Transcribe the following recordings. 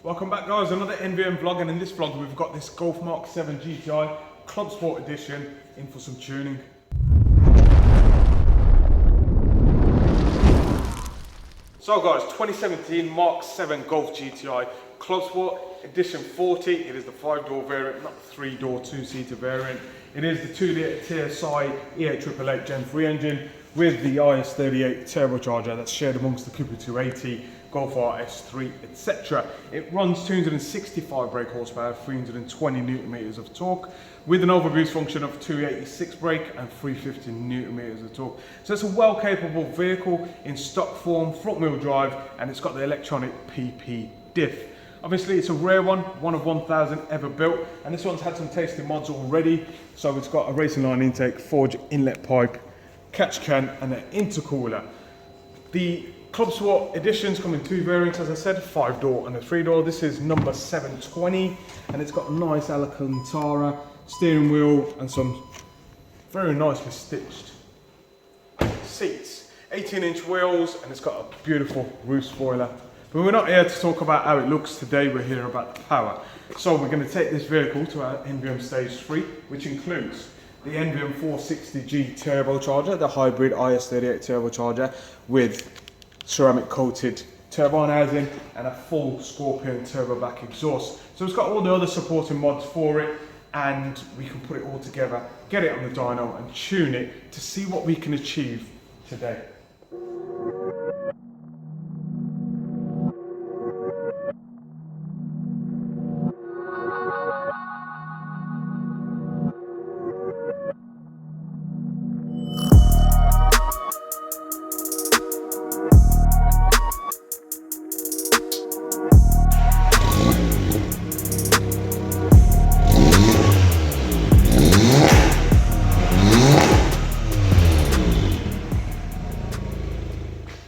Welcome back guys, another NVM vlog, and in this vlog we've got this Golf Mark 7 GTI Club Sport Edition in for some tuning. So guys, 2017 Mark 7 Golf GTI Club Sport Edition 40. It is the 5-door variant, not the 3-door 2-seater variant. It is the 2-litre TSI E8888 Gen 3 engine with the IS38 turbocharger that's shared amongst the Cooper 280, Golf R S3, etc. It runs 265 brake horsepower, 320 newton meters of torque, with an overboost function of 286 brake and 350 newton meters of torque. So it's a well capable vehicle in stock form, front wheel drive, and it's got the electronic PP diff. Obviously it's a rare one of 1,000 ever built, and this one's had some tasty mods already. So it's got a racing line intake, forged inlet pipe, catch can, and an intercooler. The Club Sport editions come in two variants, as I said, 5-door and a 3-door. This is number 720, and it's got a nice Alcantara steering wheel and some very nicely stitched seats. 18-inch wheels, and it's got a beautiful roof spoiler. But we're not here to talk about how it looks today, we're here about the power. So we're going to take this vehicle to our NVM Stage 3, which includes the NVM460G turbocharger, the hybrid IS38 turbocharger with ceramic coated turbine housing and a full Scorpion turbo back exhaust. So it's got all the other supporting mods for it, and we can put it all together, get it on the dyno and tune it to see what we can achieve today.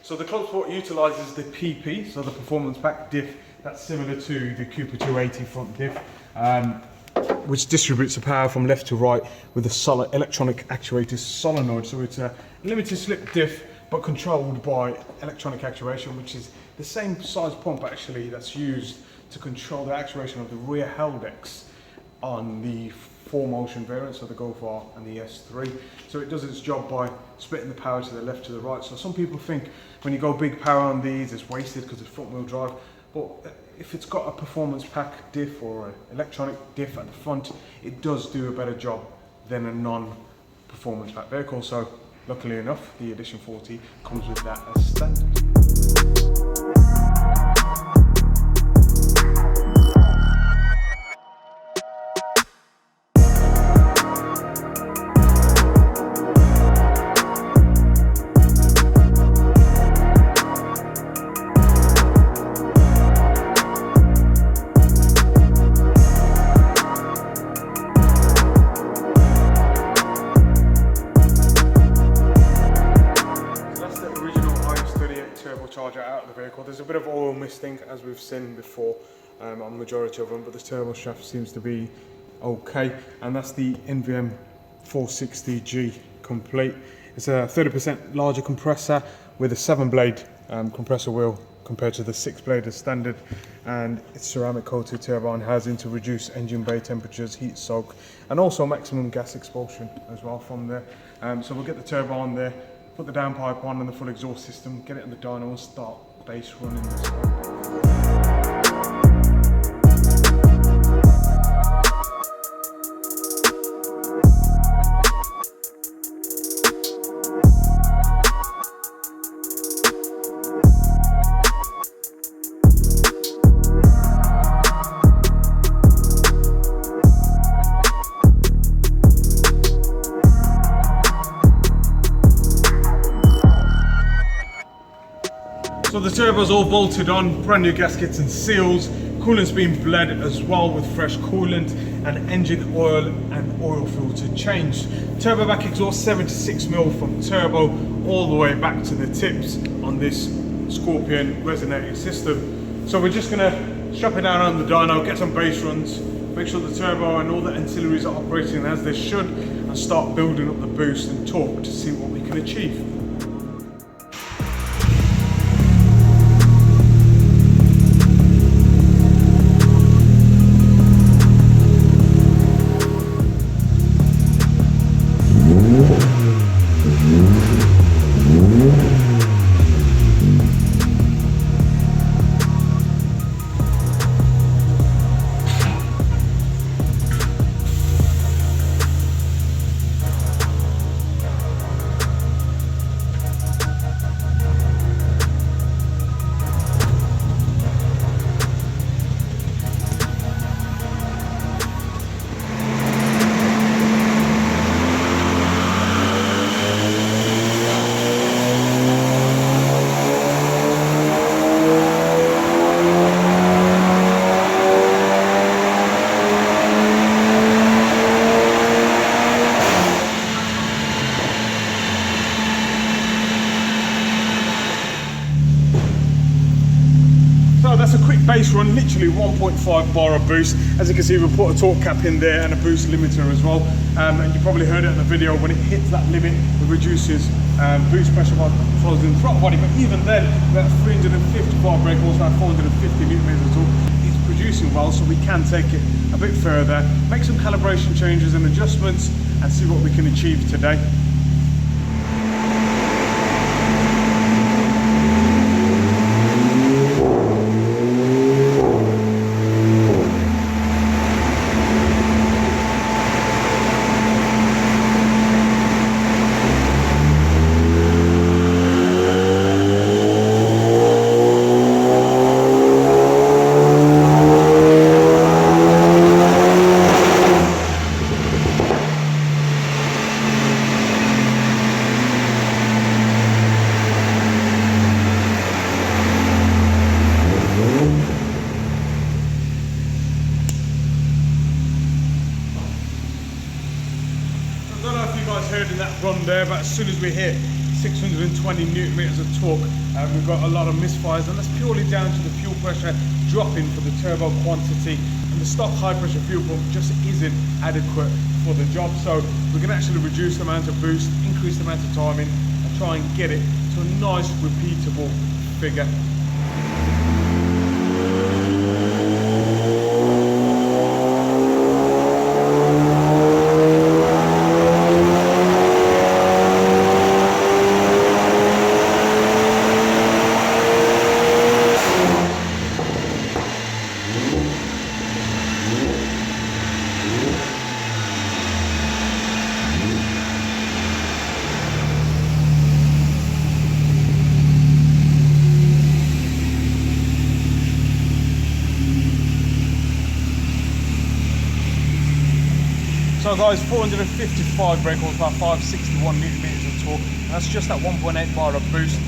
So the Club Sport utilises the PP, so the performance pack diff, that's similar to the Cooper 280 front diff, which distributes the power from left to right with a solid electronic actuator solenoid. So it's a limited slip diff, but controlled by electronic actuation, which is the same size pump actually that's used to control the actuation of the rear Heldex on the 4-motion variants of the Golf R and the S3. So it does its job by splitting the power to the left to the right. So some people think when you go big power on these it's wasted because it's front wheel drive, but if it's got a performance pack diff or an electronic diff at the front, it does do a better job than a non-performance pack vehicle. So luckily enough, the Edition 40 comes with that as standard. Turbocharger out of the vehicle. There's a bit of oil misting as we've seen before on the majority of them, but the turbo shaft seems to be okay, and that's the NVM460G complete. It's a 30% larger compressor with a 7-blade compressor wheel compared to the 6-blade as standard, and it's ceramic coated turbine housing to reduce engine bay temperatures, heat soak, and also maximum gas expulsion as well from there. So we'll get the turbo on there, put the downpipe on and the full exhaust system, get it on the dyno and start base running this one. So the turbo's all bolted on, brand new gaskets and seals, coolant's been bled as well with fresh coolant, and engine oil and oil filter changed. Turbo back exhaust 76mm from turbo all the way back to the tips on this Scorpion resonating system. So we're just going to strap it down on the dyno, get some base runs, make sure the turbo and all the ancillaries are operating as they should, and start building up the boost and torque to see what we can achieve. roughly 1.5 bar of boost. As you can see, we put a torque cap in there and a boost limiter as well. And you probably heard it in the video, when it hits that limit, it reduces boost pressure while closing the throttle body. But even then, we're at 350 bar brake horsepower, 450 newton meters of torque. It's producing well, so we can take it a bit further, make some calibration changes and adjustments, and see what we can achieve today. Heard in that run there, but as soon as we hit 620 newton meters of torque, we've got a lot of misfires, and that's purely down to the fuel pressure dropping for the turbo quantity, and the stock high pressure fuel pump just isn't adequate for the job. So we can actually reduce the amount of boost, increase the amount of timing, and try and get it to a nice repeatable figure. So guys, 455 brake horsepower, 561 newton meters of torque. That's just at 1.8 bar of boost.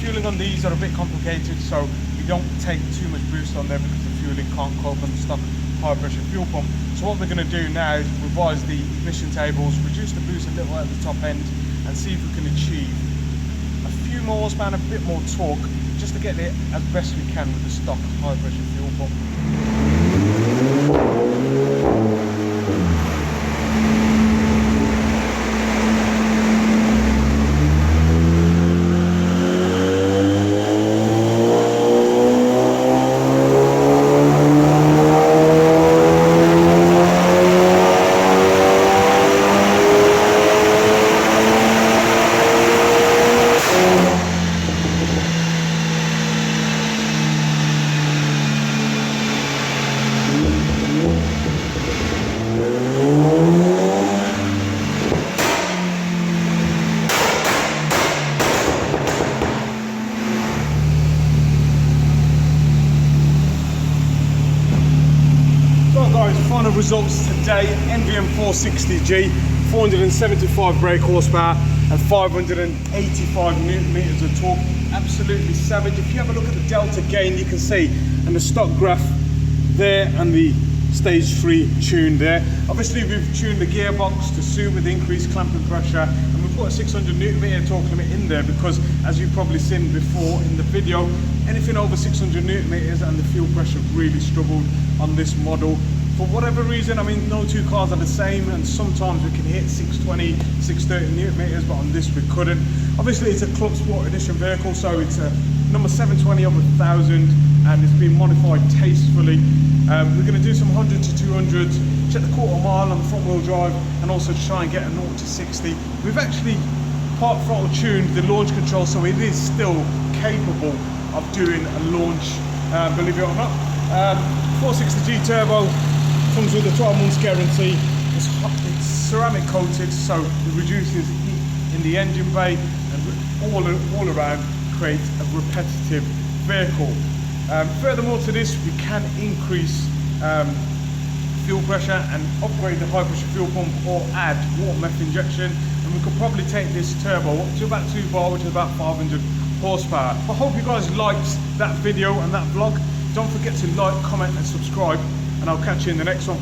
Fueling on these are a bit complicated, so we don't take too much boost on there because the fueling can't cope on the stock high pressure fuel pump. So what we're going to do now is revise the emission tables, reduce the boost a little at the top end, and see if we can achieve a few more horsepower and a bit more torque, just to get it as best we can with the stock high pressure fuel pump. Final results today: NVM460G, 475 brake horsepower and 585 newton meters of torque. Absolutely savage. If you have a look at the delta gain, you can see, and the stock graph there, and the stage 3 tune there. Obviously we've tuned the gearbox to suit with increased clamping pressure, and we've put a 600 newton meter torque limit in there because, as you've probably seen before in the video, anything over 600 newton meters and the fuel pressure really struggled on this model. For whatever reason, I mean, no two cars are the same, and sometimes we can hit 620, 630 newton meters, but on this we couldn't. Obviously it's a Club Sport edition vehicle, so it's a number 720 over 1000, and it's been modified tastefully. We're going to do some 100 to 200s, check the quarter mile on the front wheel drive, and also try and get a 0 to 60. We've actually part throttle tuned the launch control, so it is still capable of doing a launch, believe it or not. 460G turbo comes with a 12 months guarantee. It's ceramic coated, so it reduces heat in the engine bay, and all around creates a repetitive vehicle. Furthermore to this, we can increase fuel pressure and upgrade the high pressure fuel pump, or add water method injection, and we could probably take this turbo up to about 2 bar, which is about 500 horsepower. I hope you guys liked that video and that vlog. Don't forget to like, comment and subscribe, and I'll catch you in the next one.